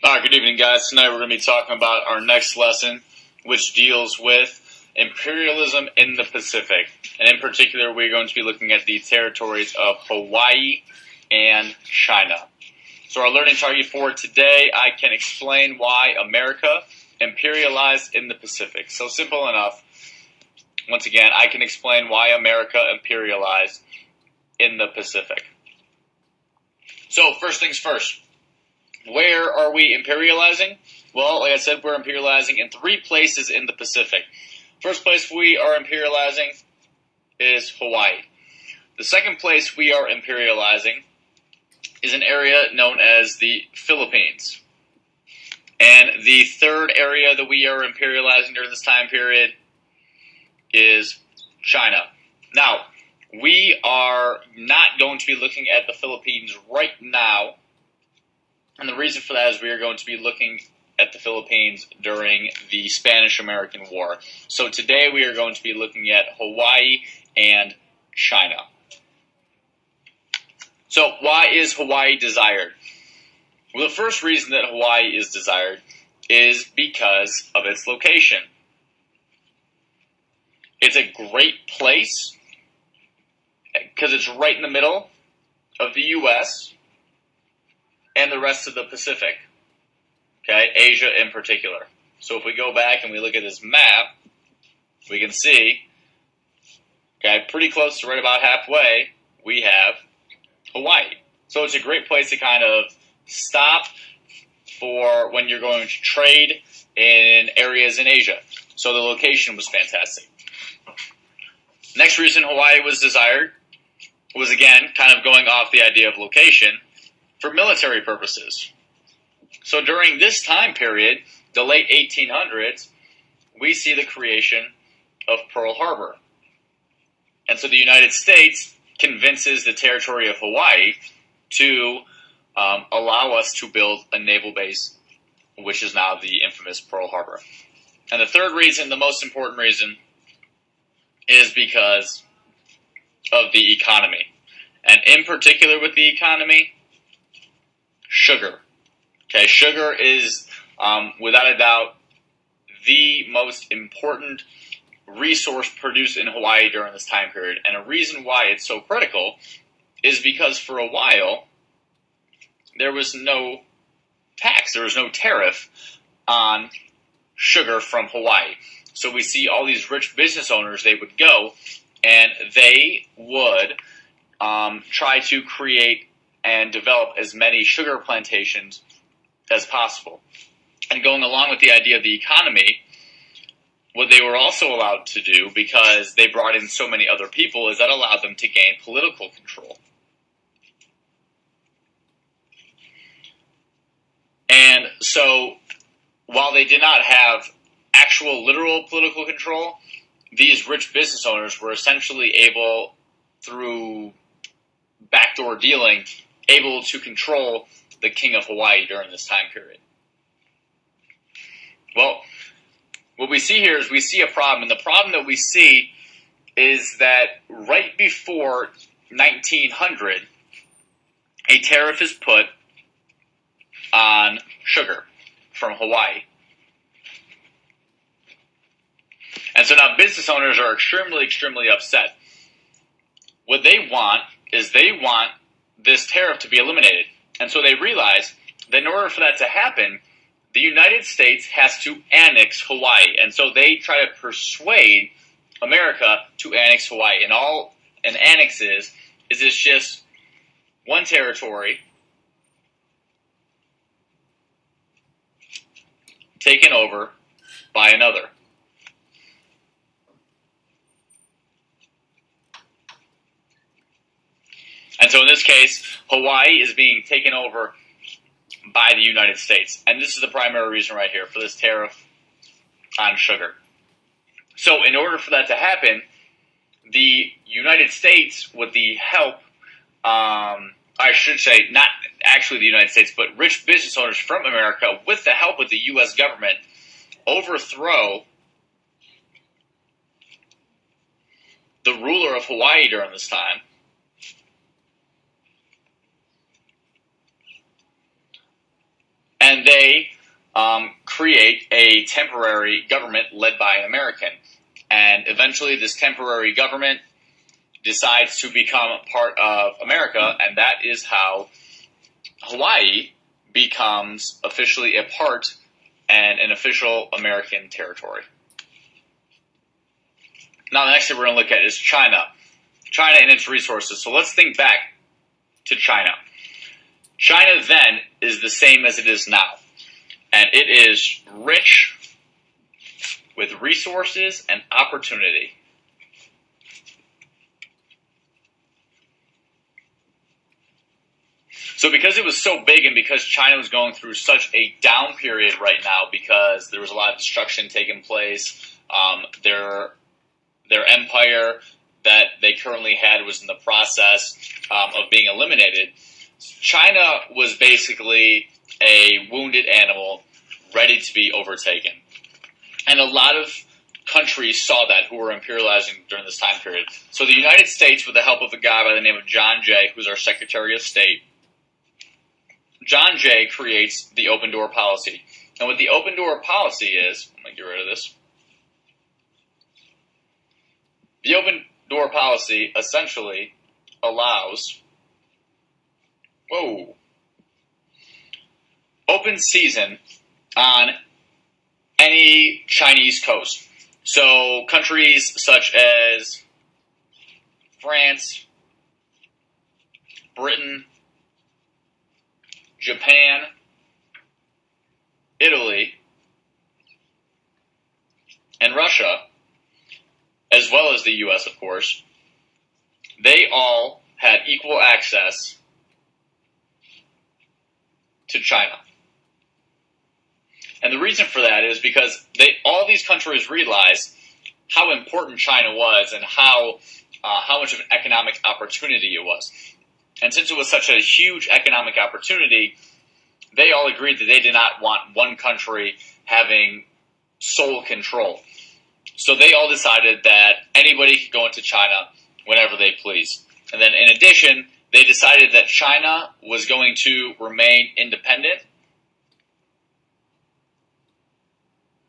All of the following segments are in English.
Good evening, guys. Tonight we're going to be talking about our next lesson, which deals with imperialism in the Pacific. And in particular, we're going to be looking at the territories of Hawaii and China. So our learning target for today, I can explain why America imperialized in the Pacific. So simple enough. Once again, I can explain why America imperialized in the Pacific. So first things first. Where are we imperializing? Well, like I said, we're imperializing in 3 places in the Pacific. First place we are imperializing is Hawaii. The second place we are imperializing is an area known as the Philippines. And the third area that we are imperializing during this time period is China. Now, we are not going to be looking at the Philippines right now. And the reason for that is we are going to be looking at the Philippines during the Spanish-American War. So today we are going to be looking at Hawaii and China. So why is Hawaii desired? Well, the first reason that Hawaii is desired is because of its location. It's a great place because it's right in the middle of the U.S., and the rest of the Pacific, okay, Asia in particular. So if we go back and we look at this map, we can see, okay, pretty close to right about halfway, we have Hawaii. So it's a great place to kind of stop for when you're going to trade in areas in Asia. So the location was fantastic. Next reason Hawaii was desired was, again, kind of going off the idea of location, for military purposes. So during this time period, the late 1800s, we see the creation of Pearl Harbor. And so the United States convinces the territory of Hawaii to allow us to build a naval base, which is now the infamous Pearl Harbor. And the third reason, the most important reason, is because of the economy. And in particular with the economy, sugar. Okay, sugar is, without a doubt, the most important resource produced in Hawaii during this time period. And a reason why it's so critical is because for a while, there was no tax, there was no tariff on sugar from Hawaii. So we see all these rich business owners, they would go and they would try to create and develop as many sugar plantations as possible. And going along with the idea of the economy, what they were also allowed to do, because they brought in so many other people, is that allowed them to gain political control. And so, while they did not have actual literal political control, these rich business owners were essentially able, through backdoor dealing, able to control the king of Hawaii during this time period. Well, what we see here is we see a problem, and the problem that we see is that right before 1900, a tariff is put on sugar from Hawaii. And so now business owners are extremely upset. What they want is they want this tariff to be eliminated. And so they realize that in order for that to happen, the United States has to annex Hawaii. And so they try to persuade America to annex Hawaii. And all an annex is it's just one territory taken over by another. And so in this case, Hawaii is being taken over by the United States. And this is the primary reason right here for this tariff on sugar. So in order for that to happen, the United States, with the help, I should say, not actually the United States, but rich business owners from America, with the help of the U.S. government, overthrow the ruler of Hawaii during this time. and they create a temporary government led by an American. And eventually this temporary government decides to become part of America, and that is how Hawaii becomes officially a part and an official American territory. Now the next thing we're going to look at is China. China and its resources. So let's think back to China. China then is the same as it is now. And it is rich with resources and opportunity. So because it was so big and because China was going through such a down period right now because there was a lot of destruction taking place, their empire that they currently had was in the process of being eliminated, China was basically a wounded animal ready to be overtaken. And a lot of countries saw that who were imperializing during this time period. So the United States, with the help of a guy by the name of John Jay, who's our Secretary of State, John Jay creates the open door policy. And what the open door policy is, I'm going to get rid of this. The open door policy essentially allows open season on any Chinese coast. So countries such as France, Britain, Japan, Italy, and Russia, as well as the US, of course, they all had equal access to China. And the reason for that is because all these countries realized how important China was and how much of an economic opportunity it was. And since it was such a huge economic opportunity, they all agreed that they did not want one country having sole control. So they all decided that anybody could go into China whenever they please. And then in addition, they decided that China was going to remain independent.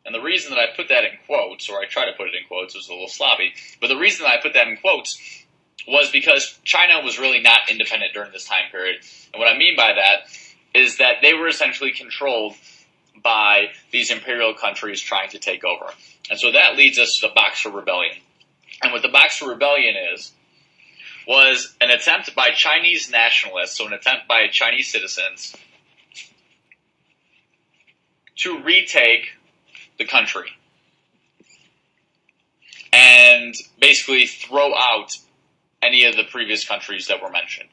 And the reason that I put that in quotes, or I try to put it in quotes, it was a little sloppy, but the reason that I put that in quotes was because China was really not independent during this time period. And what I mean by that is that they were essentially controlled by these imperial countries trying to take over. And so that leads us to the Boxer Rebellion. And what the Boxer Rebellion was an attempt by Chinese nationalists, so an attempt by Chinese citizens, to retake the country and basically throw out any of the previous countries that were mentioned.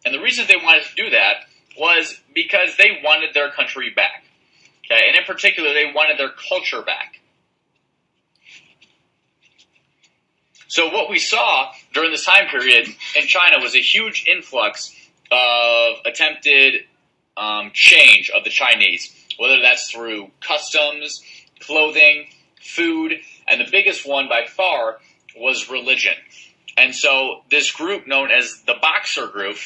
And the reason they wanted to do that was because they wanted their country back. Okay? And in particular, they wanted their culture back. So what we saw during this time period in China was a huge influx of attempted change of the Chinese, whether that's through customs, clothing, food, and the biggest one by far was religion. And so this group known as the Boxer Group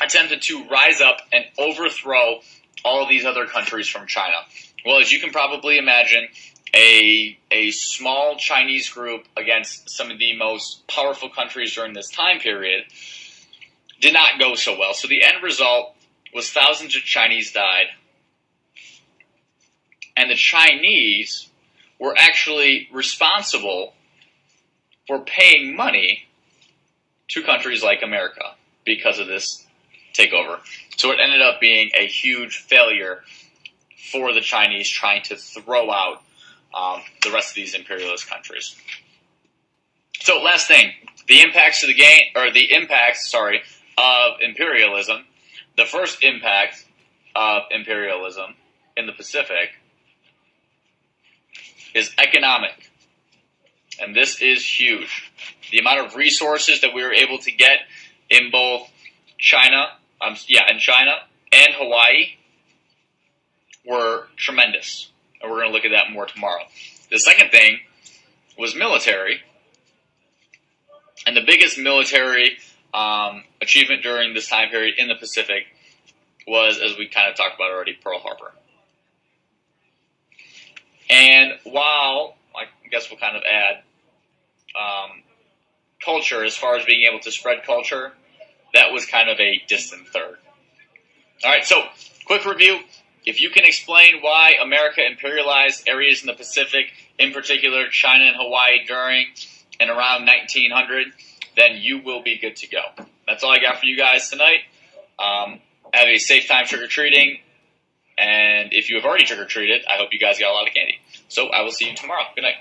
attempted to rise up and overthrow all of these other countries from China. Well, as you can probably imagine, a small Chinese group against some of the most powerful countries during this time period did not go so well. So the end result was thousands of Chinese died. And the Chinese were actually responsible for paying money to countries like America because of this takeover. So it ended up being a huge failure for the Chinese trying to throw out the rest of these imperialist countries. So last thing, the impacts of imperialism. The first impact of imperialism in the Pacific is economic. And this is huge. The amount of resources that we were able to get in both China and Hawaii were tremendous. And we're going to look at that more tomorrow. The second thing was military. And the biggest military achievement during this time period in the Pacific was, as we kind of talked about already, Pearl Harbor. And while, I guess we'll kind of add culture, as far as being able to spread culture, that was kind of a distant third. All right, so quick review. If you can explain why America imperialized areas in the Pacific, in particular China and Hawaii, during and around 1900, then you will be good to go. That's all I got for you guys tonight. Have a safe time trick-or-treating. And if you have already trick-or-treated, I hope you guys got a lot of candy. So I will see you tomorrow. Good night.